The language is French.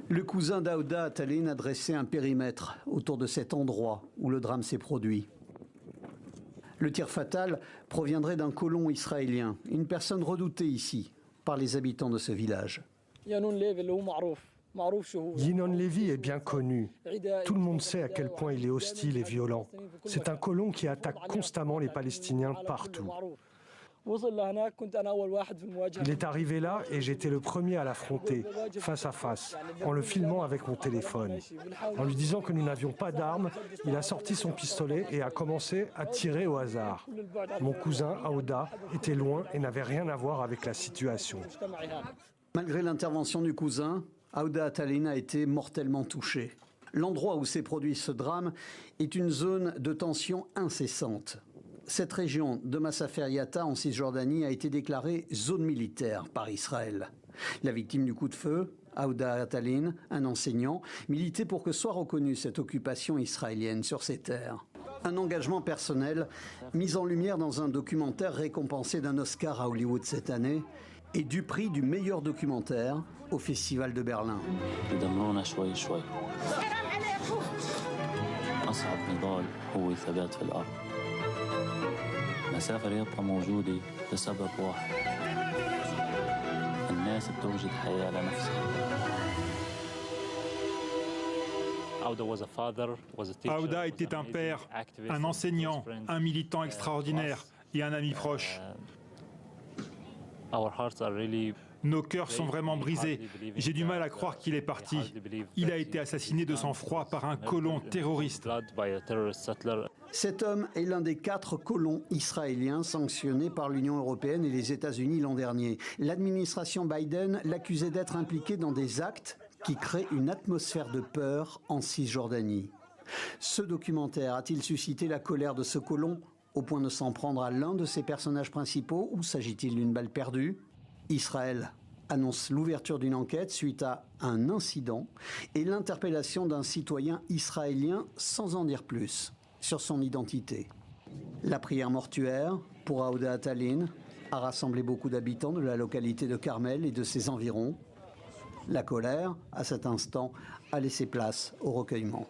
Le cousin d'Aouda Atalin a dressé un périmètre autour de cet endroit où le drame s'est produit. Le tir fatal proviendrait d'un colon israélien, une personne redoutée ici par les habitants de ce village. Yinon Levy est bien connu. Tout le monde sait à quel point il est hostile et violent. C'est un colon qui attaque constamment les Palestiniens partout. Il est arrivé là et j'étais le premier à l'affronter, face à face, en le filmant avec mon téléphone. En lui disant que nous n'avions pas d'armes, il a sorti son pistolet et a commencé à tirer au hasard. Mon cousin, Aouda, était loin et n'avait rien à voir avec la situation. Malgré l'intervention du cousin, Aouda Atalin a été mortellement touché. L'endroit où s'est produit ce drame est une zone de tension incessante. Cette région de Masafer Yatta en Cisjordanie a été déclarée zone militaire par Israël. La victime du coup de feu, Aouda Atalin, un enseignant, militait pour que soit reconnue cette occupation israélienne sur ces terres. Un engagement personnel mis en lumière dans un documentaire récompensé d'un Oscar à Hollywood cette année et du prix du meilleur documentaire au Festival de Berlin. مسافر يطلع موجودة لسبب واحد الناس بتوجد حياة لنفسها. Aouda était un père, un enseignant, un militant extraordinaire et un ami proche. Nos cœurs sont vraiment brisés. J'ai du mal à croire qu'il est parti. Il a été assassiné de sang-froid par un colon terroriste. Cet homme est l'un des 4 colons israéliens sanctionnés par l'Union européenne et les États-Unis l'an dernier. L'administration Biden l'accusait d'être impliqué dans des actes qui créent une atmosphère de peur en Cisjordanie. Ce documentaire a-t-il suscité la colère de ce colon au point de s'en prendre à l'un de ses personnages principaux ou s'agit-il d'une balle perdue? Israël annonce l'ouverture d'une enquête suite à un incident et l'interpellation d'un citoyen israélien sans en dire plus sur son identité. La prière mortuaire pour Aouda Atalin a rassemblé beaucoup d'habitants de la localité de Carmel et de ses environs. La colère, à cet instant, a laissé place au recueillement.